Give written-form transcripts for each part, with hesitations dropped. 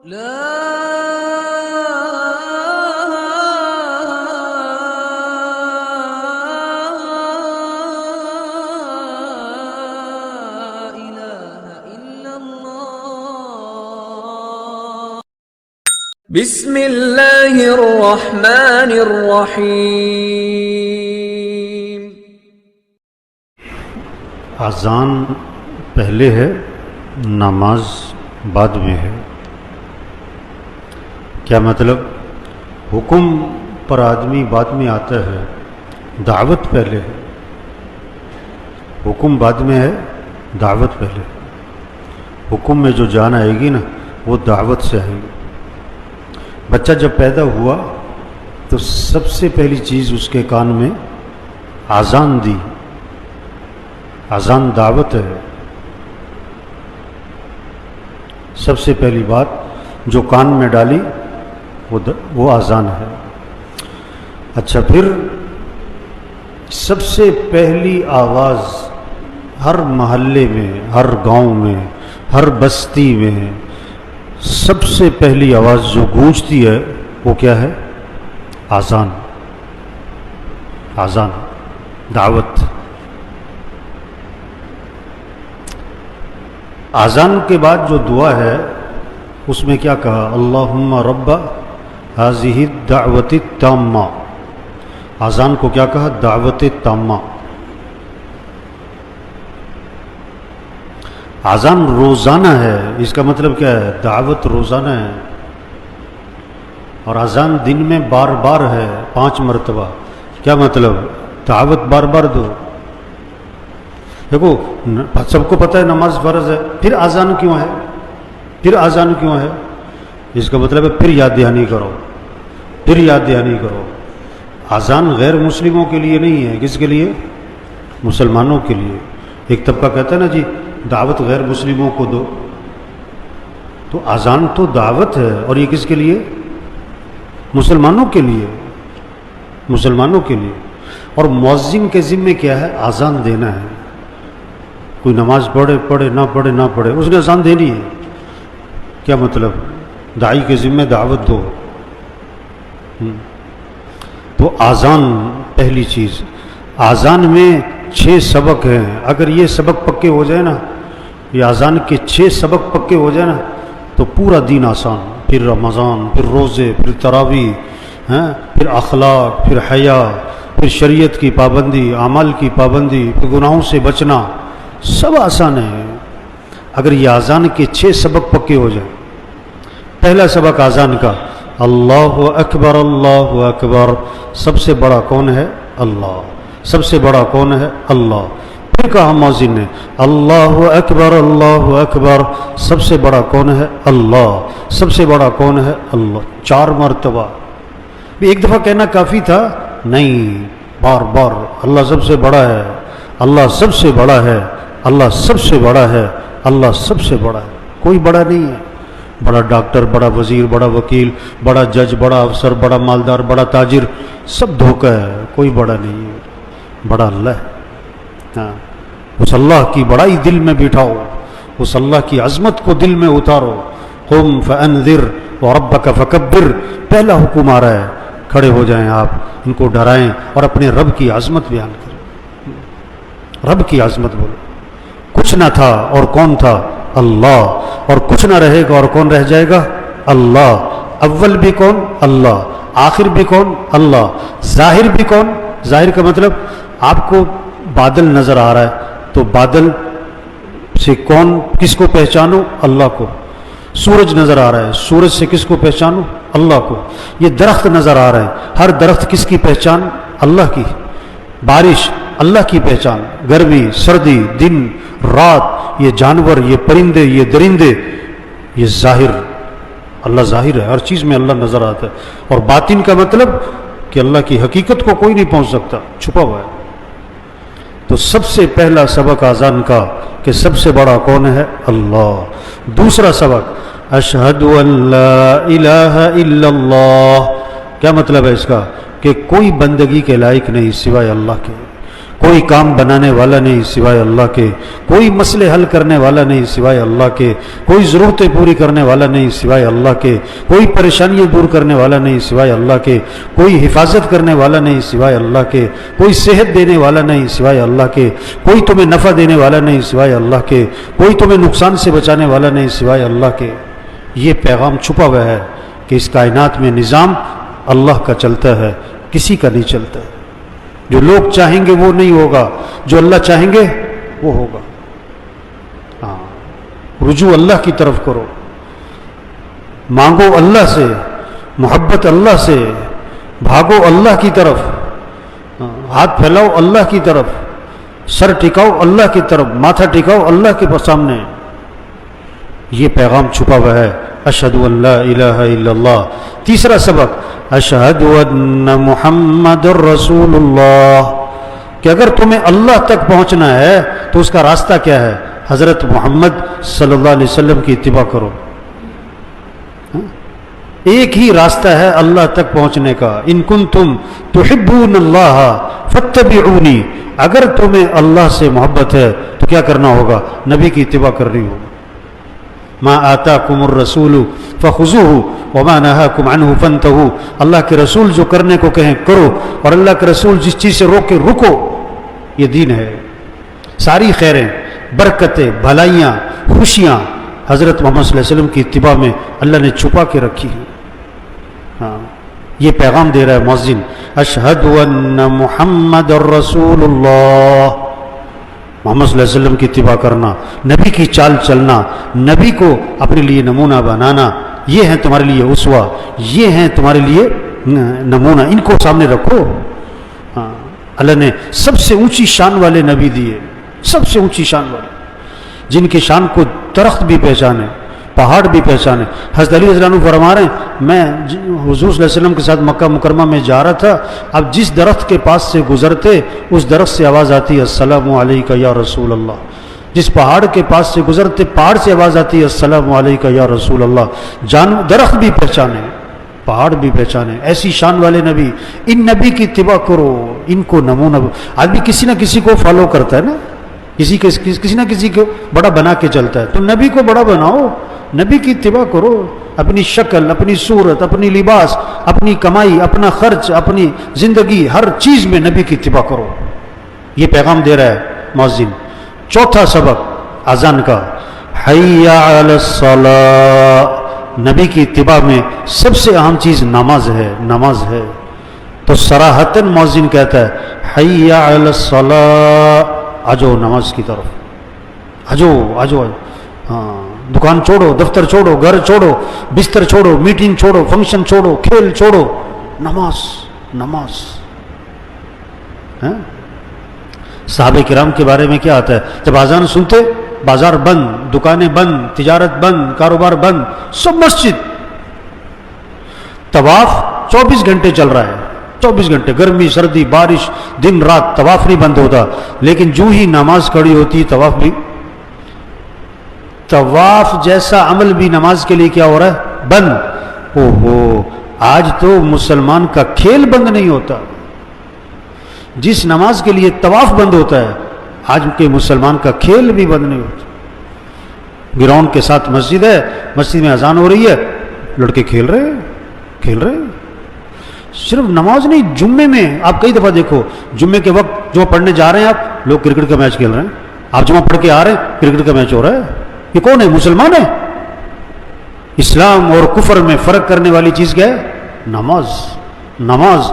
لا إله إلا الله. بسم الله الرحمن الرحیم. اذان پہلے ہے، نماز بعد میں ہے. کیا مطلب؟ حکم پر آدمی بعد میں آتا ہے، دعوت پہلے ہے. حکم بعد میں ہے، دعوت پہلے ہے. حکم میں جو جان آئے گی نا، وہ دعوت سے آئے گی. بچہ جب پیدا ہوا تو سب سے پہلی چیز اس کے کان میں اذان دی. اذان دعوت ہے. سب سے پہلی بات جو کان میں ڈالی وہ اذان ہے. اچھا، پھر سب سے پہلی آواز ہر محلے میں، ہر گاؤں میں، ہر بستی میں سب سے پہلی آواز جو گونجتی ہے وہ کیا ہے؟ اذان. اذان، دعوت. اذان کے بعد جو دعا ہے اس میں کیا کہا؟ اللہم رب ہذہ الدعوۃ التامہ. اذان کو کیا کہا؟ دعوت تامہ. اذان روزانہ ہے، اس کا مطلب کیا ہے؟ دعوت روزانہ ہے. اور اذان دن میں بار بار ہے، 5 مرتبہ. کیا مطلب؟ دعوت بار بار دو. دیکھو، سب کو پتہ ہے نماز فرض ہے، پھر اذان کیوں ہے؟ پھر اذان کیوں ہے؟ اس کا مطلب ہے پھر یاد دہانی کرو، پھر یاد دہانی کرو. اذان غیر مسلموں کے لیے نہیں ہے. کس کے لیے؟ مسلمانوں کے لیے. ایک طبقہ کہتا ہے نا جی دعوت غیر مسلموں کو دو، تو اذان تو دعوت ہے، اور یہ کس کے لیے؟ مسلمانوں کے لیے. مسلمانوں کے لیے. اور مؤذن کے ذمے کیا ہے؟ اذان دینا ہے. کوئی نماز پڑھے نہ پڑھے نہ پڑھے، اس نے اذان دینی ہے. کیا مطلب؟ داعی کے ذمے دعوت دو. تو اذان پہلی چیز. اذان میں 6 سبق ہیں. اگر یہ سبق پکے ہو جائے نا، یہ اذان کے 6 سبق پکے ہو جائے نا، تو پورا دین آسان. پھر رمضان، پھر روزے، پھر تراویح، پھر اخلاق، پھر حیا، پھر شریعت کی پابندی، اعمال کی پابندی، پھر گناہوں سے بچنا، سب آسان ہے اگر یہ اذان کے 6 سبق پکے ہو جائیں. پہلا سبق اذان کا، اللہ اکبر اللہ اکبر. سب سے بڑا کون ہے؟ اللہ. سب سے بڑا کون ہے؟ اللہ. پھر کہا مؤذن نے اللہ اکبر اللہ اکبر. سب سے بڑا کون ہے؟ اللہ. سب سے بڑا کون ہے؟ اللہ. 4 مرتبہ. ایک دفعہ کہنا کافی تھا؟ نہیں، بار بار. اللہ سب سے بڑا ہے، اللہ سب سے بڑا ہے، اللہ سب سے بڑا ہے، اللہ سب سے بڑا ہے. کوئی بڑا نہیں ہے. بڑا ڈاکٹر، بڑا وزیر، بڑا وکیل، بڑا جج، بڑا افسر، بڑا مالدار، بڑا تاجر، سب دھوکہ ہے. کوئی بڑا نہیں ہے. بڑا اللہ ہے. ہاں، اس اللہ کی بڑائی دل میں بٹھاؤ، اس اللہ کی عظمت کو دل میں اتارو. قم فانذر وربک فکبر. پہلا حکم آ رہا ہے، کھڑے ہو جائیں آپ، ان کو ڈرائیں اور اپنے رب کی عظمت بیان کریں. رب کی عظمت بولو. کچھ نہ تھا اور کون تھا؟ اللہ. اور کچھ نہ رہے گا اور کون رہ جائے گا؟ اللہ. اول بھی کون؟ اللہ. آخر بھی کون؟ اللہ. ظاہر بھی کون؟ ظاہر کا مطلب آپ کو بادل نظر آ رہا ہے تو بادل سے کون کس کو پہچانو؟ اللہ کو. سورج نظر آ رہا ہے، سورج سے کس کو پہچانو؟ اللہ کو. یہ درخت نظر آ رہے ہیں، ہر درخت کس کی پہچان؟ اللہ کی. بارش اللہ کی پہچان. گرمی، سردی، دن، رات، یہ جانور، یہ پرندے، یہ درندے، یہ ظاہر. اللہ ظاہر ہے، ہر چیز میں اللہ نظر آتا ہے. اور باطن کا مطلب کہ اللہ کی حقیقت کو کوئی نہیں پہنچ سکتا، چھپا ہوا ہے. تو سب سے پہلا سبق اذان کا کہ سب سے بڑا کون ہے؟ اللہ. دوسرا سبق اشہد ان لا الہ الا اللہ. کیا مطلب ہے اس کا؟ کہ کوئی بندگی کے لائق نہیں سوائے اللہ کے، کوئی کام بنانے والا نہیں سوائے اللہ کے، کوئی مسئلے حل کرنے والا نہیں سوائے اللہ کے، کوئی ضرورتیں پوری کرنے والا نہیں سوائے اللہ کے، کوئی پریشانیاں دور کرنے والا نہیں سوائے اللہ کے، کوئی حفاظت کرنے والا نہیں سوائے اللہ کے، کوئی صحت دینے والا نہیں سوائے اللہ کے، کوئی تمہیں نفع دینے والا نہیں سوائے اللہ کے، کوئی تمہیں نقصان سے بچانے والا نہیں سوائے اللہ کے۔ یہ پیغام چھپا ہوا ہے کہ اس کائنات میں نظام اللہ کا چلتا ہے، کسی کا نہیں چلتا ہے۔ جو لوگ چاہیں گے وہ نہیں ہوگا، جو اللہ چاہیں گے وہ ہوگا۔ ہاں، رجوع اللہ کی طرف کرو، مانگو اللہ سے، محبت اللہ سے، بھاگو اللہ کی طرف، ہاتھ پھیلاؤ اللہ کی طرف، سر ٹکاؤ اللہ کی طرف، ماتھا ٹکاؤ اللہ کے سامنے۔ یہ پیغام چھپا ہوا ہے۔ اشہد ان لا الہ الا اللہ۔ تیسرا سبق، اشہد ان محمد الرسول اللہ، کہ اگر تمہیں اللہ تک پہنچنا ہے تو اس کا راستہ کیا ہے؟ حضرت محمد صلی اللہ علیہ وسلم کی اتباع کرو۔ ایک ہی راستہ ہے اللہ تک پہنچنے کا، ان کنتم تحبون اللہ فاتبعونی، اگر تمہیں اللہ سے محبت ہے تو کیا کرنا ہوگا؟ نبی کی اتباع کرنی ہوگی۔ ما آتاکم الرسول فخذوہ وما نہاکم عنہ فانتہوا، اللہ کے رسول جو کرنے کو کہیں کرو، اور اللہ کے رسول جس چیز سے روکے رکو۔ یہ دین ہے۔ ساری خیریں، برکتیں، بھلائیاں، خوشیاں حضرت محمد صلی اللہ علیہ وسلم کی اتباع میں اللہ نے چھپا کے رکھی ہے۔ ہاں، یہ پیغام دے رہا ہے مؤذن، اشہد ان محمد الرسول اللہ۔ محمد صلی اللہ علیہ وسلم کی اتباع کرنا، نبی کی چال چلنا، نبی کو اپنے لیے نمونہ بنانا، یہ ہیں تمہارے لیے اسوہ، یہ ہیں تمہارے لیے نمونہ، ان کو سامنے رکھو۔ ہاں، اللہ نے سب سے اونچی شان والے نبی دیے، سب سے اونچی شان والے، جن کی شان کو درخت بھی پہچانے، پہاڑ بھی پہچانے۔ حضرت علی رضی اللہ عنہ فرما رہے ہیں، میں حضور صلی اللہ علیہ وسلم کے ساتھ مکہ مکرمہ میں جا رہا تھا، اب جس درخت کے پاس سے گزرتے اس درخت سے آواز آتی ہے السلام علیکہ یا رسول اللہ، جس پہاڑ کے پاس سے گزرتے پہاڑ سے آواز آتی ہے السلام علیکہ یا رسول اللہ۔ درخت بھی پہچانے، پہاڑ بھی پہچانے، ایسی شان والے نبی۔ ان نبی کی اتباع کرو، ان کو نمونہ۔ آدمی کسی نہ کسی کو فالو کرتا ہے نا، کسی نہ کسی کو بڑا بنا کے چلتا ہے، تو نبی کو بڑا بناؤ، نبی کی اتباع کرو۔ اپنی شکل، اپنی صورت، اپنی لباس، اپنی کمائی، اپنا خرچ، اپنی زندگی، ہر چیز میں نبی کی اتباع کرو۔ یہ پیغام دے رہا ہے مؤذن۔ چوتھا سبق اذان کا، حی علی الصلاۃ۔ نبی کی اتباع میں سب سے اہم چیز نماز ہے، نماز ہے۔ تو صراحتاً مؤذن کہتا ہے حی علی الصلاۃ، آجو نماز کی طرف، آجو آجو۔ ہاں، دکان چھوڑو، دفتر چھوڑو، گھر چھوڑو، بستر چھوڑو، میٹنگ چھوڑو، فنکشن چھوڑو، کھیل چھوڑو، نماز نماز۔ صحابہ کرام کے بارے میں کیا آتا ہے؟ جب اذان سنتے بازار بند، دکانیں بند، تجارت بند، کاروبار بند، سب مسجد۔ طواف 24 گھنٹے چل رہا ہے، 24 گھنٹے، گرمی سردی بارش دن رات، طواف نہیں بند ہوتا۔ لیکن جو ہی نماز کھڑی ہوتی طواف بھی، طواف جیسا عمل بھی نماز کے لیے کیا ہو رہا ہے؟ بند۔ اوہو، آج تو مسلمان کا کھیل بند نہیں ہوتا۔ جس نماز کے لیے طواف بند ہوتا ہے، آج کے مسلمان کا کھیل بھی بند نہیں ہوتا۔ گراؤنڈ کے ساتھ مسجد ہے، مسجد میں اذان ہو رہی ہے، لڑکے کھیل رہے ہیں، کھیل رہے ہیں۔ صرف نماز نہیں، جمعے میں آپ کئی دفعہ دیکھو، جمعے کے وقت جمعہ پڑھنے جا رہے ہیں آپ، لوگ کرکٹ کا میچ کھیل رہے ہیں۔ آپ جمعہ پڑھ کے آ رہے ہیں، کرکٹ کا میچ ہو رہا ہے۔ یہ کون ہے؟ مسلمان ہے۔ اسلام اور کفر میں فرق کرنے والی چیز کیا ہے؟ نماز، نماز۔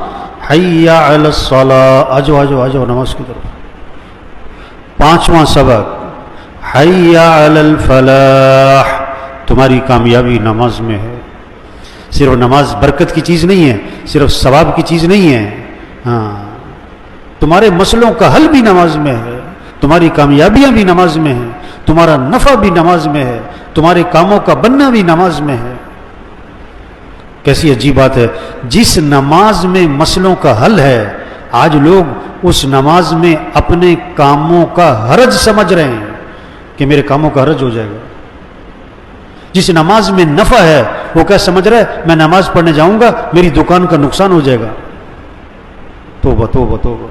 حی علی الصلاۃ، آجو آجو آجو نماز کی طرف۔ پانچواں سبق، حی علی الفلاح، تمہاری کامیابی نماز میں ہے۔ صرف نماز برکت کی چیز نہیں ہے، صرف ثواب کی چیز نہیں ہے، ہاں، تمہارے مسئلوں کا حل بھی نماز میں ہے، تمہاری کامیابیاں بھی نماز میں ہیں، تمہارا نفع بھی نماز میں ہے، تمہارے کاموں کا بننا بھی نماز میں ہے۔ کیسی عجیب بات ہے، جس نماز میں مسئلوں کا حل ہے، آج لوگ اس نماز میں اپنے کاموں کا حرج سمجھ رہے ہیں کہ میرے کاموں کا حرج ہو جائے گا۔ جس نماز میں نفع ہے وہ کیا سمجھ رہا ہے؟ میں نماز پڑھنے جاؤں گا میری دکان کا نقصان ہو جائے گا۔ توبہ توبہ توبہ۔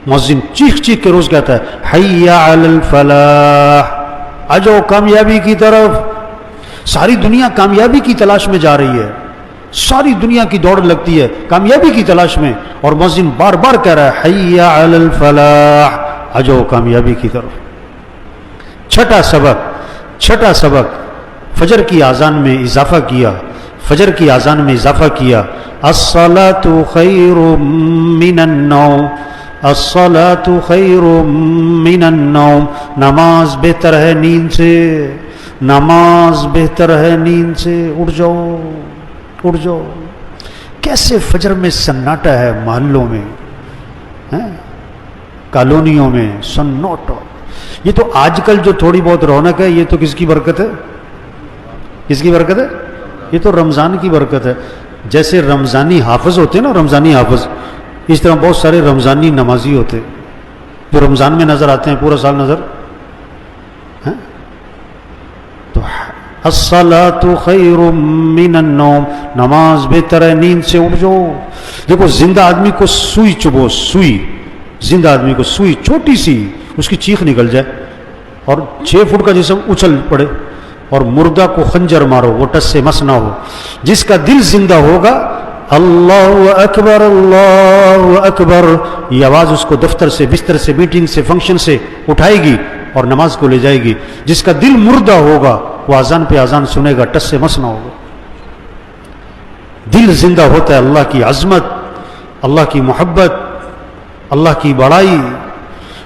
مؤذن چیخ چیخ کے روز کہتا ہے حی علی الفلاح، آ جاؤ کامیابی کی طرف. ساری دنیا کامیابی کی تلاش میں جا رہی ہے، ساری دنیا کی دوڑ لگتی ہے کامیابی کی تلاش میں، اور مؤذن بار بار کہہ رہا ہے حی علی الفلاح، آ جاؤ کامیابی کی طرف. چھٹا سبق فجر کی اذان میں اضافہ کیا، فجر کی اذان میں اضافہ کیا. الصلاۃ خیر من النوم، الصلاۃ خیر من النوم، نماز بہتر ہے نیند سے، نماز بہتر ہے نیند سے. اٹھ جاؤ اٹھ جاؤ. کیسے فجر میں سناٹا ہے محلوں میں، کالونیوں میں سناٹا. یہ تو آج کل جو تھوڑی بہت رونق ہے یہ تو کس کی برکت ہے؟ کس کی برکت ہے؟ یہ تو رمضان کی برکت ہے. جیسے رمضانی حافظ ہوتے ہیں نا، رمضانی حافظ، اس طرح بہت سارے رمضانی نمازی ہوتے جو رمضان میں نظر آتے ہیں، پورا سال نظر. تو الصلاۃ خیر من النوم، نماز بہتر ہے نیند سے، اٹھ جاؤ. دیکھو زندہ آدمی کو سوئی چبو، سوئی، زندہ آدمی کو سوئی چھوٹی سی، اس کی چیخ نکل جائے اور 6 فٹ کا جسم اچھل پڑے، اور مردہ کو خنجر مارو وہ ٹس سے مس نہ ہو. جس کا دل زندہ ہوگا اللہ اکبر اللہ اکبر، یہ آواز اس کو دفتر سے، بستر سے، میٹنگ سے، فنکشن سے اٹھائے گی اور نماز کو لے جائے گی. جس کا دل مردہ ہوگا وہ اذان پہ اذان سنے گا، ٹس سے مس نہ ہوگا. دل زندہ ہوتا ہے اللہ کی عظمت، اللہ کی محبت، اللہ کی بڑائی.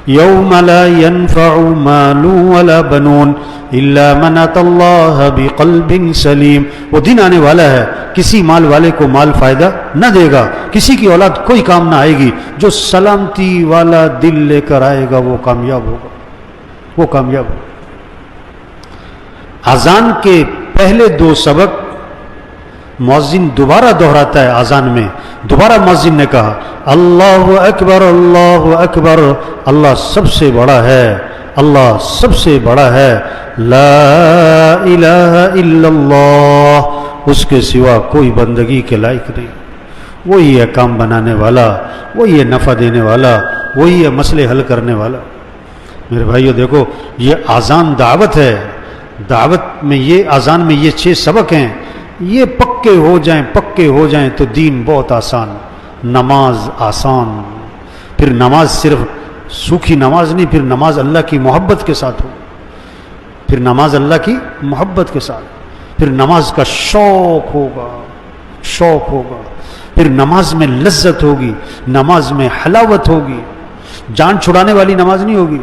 یوم لا ينفع مال ولا بنون الا من اتى الله بقلب سلیم. وہ دن آنے والا ہے کسی مال والے کو مال فائدہ نہ دے گا، کسی کی اولاد کوئی کام نہ آئے گی. جو سلامتی والا دل لے کر آئے گا وہ کامیاب ہوگا، وہ کامیاب ہوگا. اذان کے پہلے 2 سبق مؤذن دوبارہ دہراتا ہے. اذان میں دوبارہ مؤذن نے کہا اللہ اکبر اللہ اکبر، اللہ سب سے بڑا ہے، اللہ سب سے بڑا ہے. لا الہ الا اللہ، اس کے سوا کوئی بندگی کے لائق نہیں. وہی ہے کام بنانے والا، وہی ہے نفع دینے والا، وہی ہے مسئلے حل کرنے والا. میرے بھائیو دیکھو یہ اذان دعوت ہے. دعوت میں یہ اذان میں یہ 6 سبق ہیں، یہ پکے ہو جائیں تو دین بہت آسان. نماز آسان، پھر نماز صرف سوکھی نماز نہیں، پھر نماز اللہ کی محبت کے ساتھ ہو، پھر نماز اللہ کی محبت کے ساتھ، پھر نماز کا شوق ہوگا، پھر نماز میں لذت ہوگی، نماز میں حلاوت ہوگی. جان چھڑانے والی نماز نہیں ہوگی،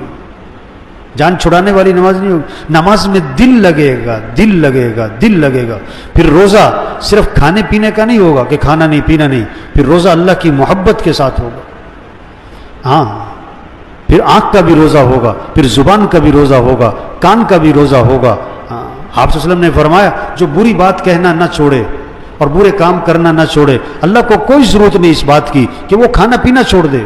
جان چھڑانے والی نماز نہیں ہوگی. نماز میں دل لگے گا. پھر روزہ صرف کھانے پینے کا نہیں ہوگا کہ کھانا نہیں پینا نہیں، پھر روزہ اللہ کی محبت کے ساتھ ہوگا. ہاں پھر آنکھ کا بھی روزہ ہوگا، پھر زبان کا بھی روزہ ہوگا، کان کا بھی روزہ ہوگا. آپ صلی اللہ علیہ وسلم نے فرمایا جو بری بات کہنا نہ چھوڑے اور برے کام کرنا نہ چھوڑے، اللہ کو کوئی ضرورت نہیں اس بات کی کہ وہ کھانا پینا چھوڑ دے.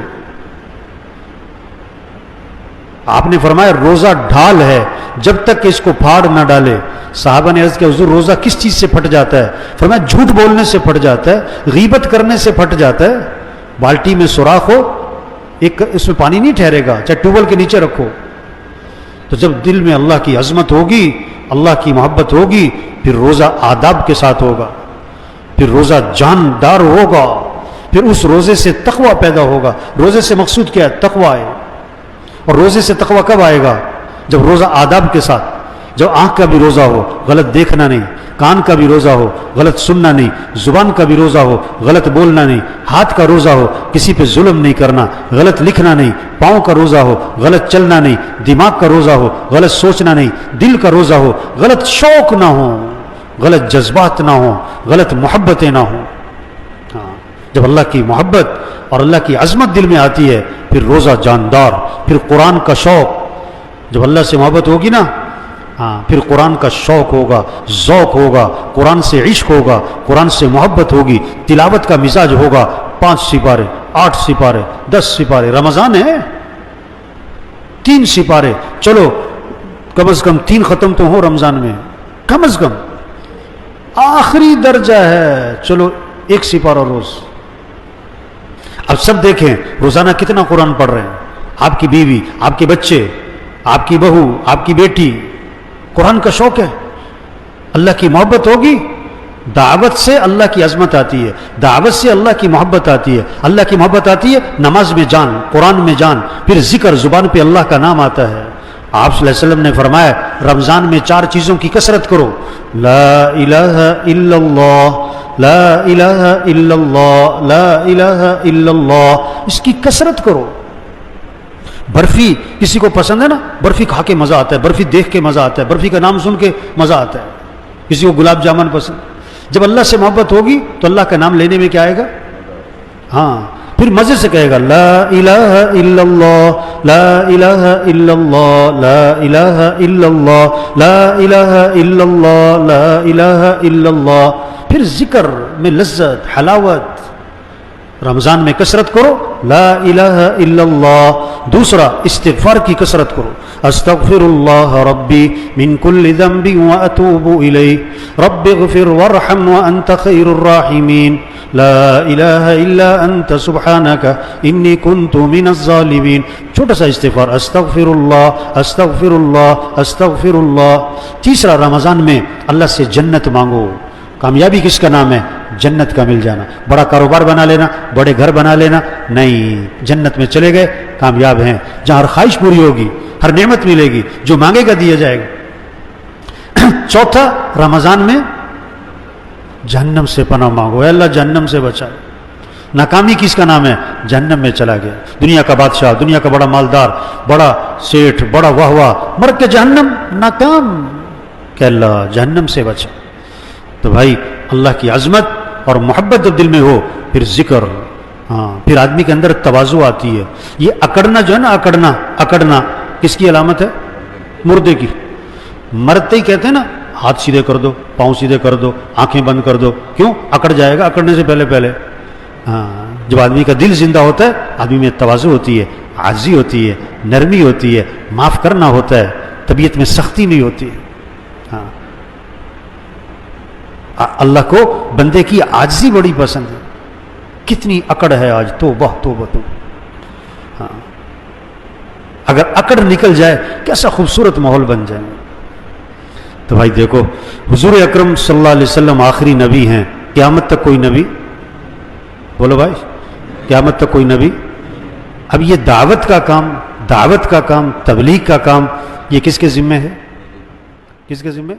آپ نے فرمایا روزہ ڈھال ہے جب تک کہ اس کو پھاڑ نہ ڈالے. صحابہ نے عرض کیا حضور روزہ کس چیز سے پھٹ جاتا ہے؟ فرمایا جھوٹ بولنے سے پھٹ جاتا ہے، غیبت کرنے سے پھٹ جاتا ہے. بالٹی میں سوراخ ہو، ایک اس میں پانی نہیں ٹھہرے گا، چاہے ٹیوب ویل کے نیچے رکھو. تو جب دل میں اللہ کی عظمت ہوگی، اللہ کی محبت ہوگی، پھر روزہ آداب کے ساتھ ہوگا، پھر روزہ جاندار ہوگا، پھر اس روزے سے تقوی پیدا ہوگا. روزے سے مقصود کیا ہے؟ تقوی ہے. اور روزے سے تقوی کب آئے گا؟ جب روزہ آداب کے ساتھ، جب آنکھ کا بھی روزہ ہو، غلط دیکھنا نہیں، کان کا بھی روزہ ہو، غلط سننا نہیں، زبان کا بھی روزہ ہو، غلط بولنا نہیں، ہاتھ کا روزہ ہو، کسی پہ ظلم نہیں کرنا، غلط لکھنا نہیں، پاؤں کا روزہ ہو، غلط چلنا نہیں، دماغ کا روزہ ہو، غلط سوچنا نہیں، دل کا روزہ ہو، غلط شوق نہ ہو، غلط جذبات نہ ہو، غلط محبتیں نہ ہوں. جب اللہ کی محبت اور اللہ کی عظمت دل میں آتی ہے پھر روزہ جاندار، پھر قرآن کا شوق. جب اللہ سے محبت ہوگی نا، پھر قرآن کا شوق ہوگا، ذوق ہوگا، قرآن سے عشق ہوگا، قرآن سے محبت ہوگی، تلاوت کا مزاج ہوگا. 5 سپارے، 8 سپارے، 10 سپارے، رمضان ہے 3 سپارے، چلو کم از کم 3 ختم تو ہو رمضان میں، کم از کم. آخری درجہ ہے چلو 1 سپارہ روز. اب سب دیکھیں روزانہ کتنا قرآن پڑھ رہے ہیں، آپ کی بیوی، آپ کے بچے، آپ کی بہو، آپ کی بیٹی، قرآن کا شوق ہے، اللہ کی محبت ہوگی، دعوت سے اللہ کی عظمت آتی ہے، دعوت سے اللہ کی محبت آتی ہے، اللہ کی محبت آتی ہے نماز میں جان، قرآن میں جان، پھر ذکر، زبان پہ اللہ کا نام آتا ہے۔ آپ صلی اللہ علیہ وسلم نے فرمایا رمضان میں 4 چیزوں کی کثرت کرو، لا الہ الا اللہ، لا الہ الا اللہ، لا الہ الا اللہ، اس کی کثرت کرو۔ برفی کسی کو پسند ہے نا، برفی کھا کے مزہ آتا ہے، برفی دیکھ کے مزہ آتا ہے، برفی کا نام سن کے مزہ آتا ہے۔ کسی کو گلاب جامن پسند، جب اللہ سے محبت ہوگی تو اللہ کا نام لینے میں کیا آئے گا؟ ہاں، پھر مزے سے کہے گا لا الہ الا اللہ، لا الہ الا اللہ، لا الہ الا اللہ، لا الہ الا اللہ، لا الہ الا اللہ، پھر ذکر میں لذت، حلاوت۔ رمضان میں کثرت کرو لا الہ الا اللہ۔ دوسرا، استغفار کی کثرت کرو، استغفر اللہ ربی من کل ذنب واتوب الیہ رب اغفر وارحم وانت خیر الراحمین لا الہ الا انت سبحانک انی کنت من الظالمین۔ چھوٹا سا استغفار، استغفر اللہ، استغفر اللہ، استغفر اللہ۔ تیسرا، رمضان میں اللہ سے جنت مانگو۔ کامیابی کس کا نام ہے؟ جنت کا مل جانا۔ بڑا کاروبار بنا لینا، بڑے گھر بنا لینا نہیں، جنت میں چلے گئے کامیاب ہیں، جہاں ہر خواہش پوری ہوگی، ہر نعمت ملے گی، جو مانگے گا دیا جائے گا۔ چوتھا، رمضان میں جہنم سے پناہ مانگو، اے اللہ جہنم سے بچا۔ ناکامی کس کا نام ہے؟ جہنم میں چلا گیا، دنیا کا بادشاہ، دنیا کا بڑا مالدار، بڑا سیٹھ، بڑا واہ واہ، مر کے جہنم، ناکام، کہ اللہ جہنم سے بچا۔ تو بھائی اللہ کی عظمت اور محبت جب دل میں ہو پھر ذکر، ہاں، پھر آدمی کے اندر تواضع آتی ہے۔ یہ اکڑنا جو ہے نا، اکڑنا کس کی علامت ہے؟ مردے کی۔ مرتے ہی کہتے ہیں نا ہاتھ سیدھے کر دو، پاؤں سیدھے کر دو، آنکھیں بند کر دو، کیوں؟ اکڑ جائے گا، اکڑنے سے پہلے ہاں۔ جب آدمی کا دل زندہ ہوتا ہے، آدمی میں تواضع ہوتی ہے، عاجزی ہوتی ہے، نرمی ہوتی ہے، معاف کرنا ہوتا ہے، طبیعت میں سختی نہیں ہوتی ہے۔ ہاں، اللہ کو بندے کی عاجزی بڑی پسند ہے۔ کتنی اکڑ ہے آج، توبہ توبہ توبہ۔ ہاں، اگر اکڑ نکل جائے کیسا خوبصورت ماحول بن جائے۔ تو بھائی دیکھو، حضور اکرم صلی اللہ علیہ وسلم آخری نبی ہیں، قیامت تک کوئی نبی، بولو بھائی، قیامت تک کوئی نبی۔ اب یہ دعوت کا کام، تبلیغ کا کام، یہ کس کے ذمہ ہے؟ کس کے ذمہ؟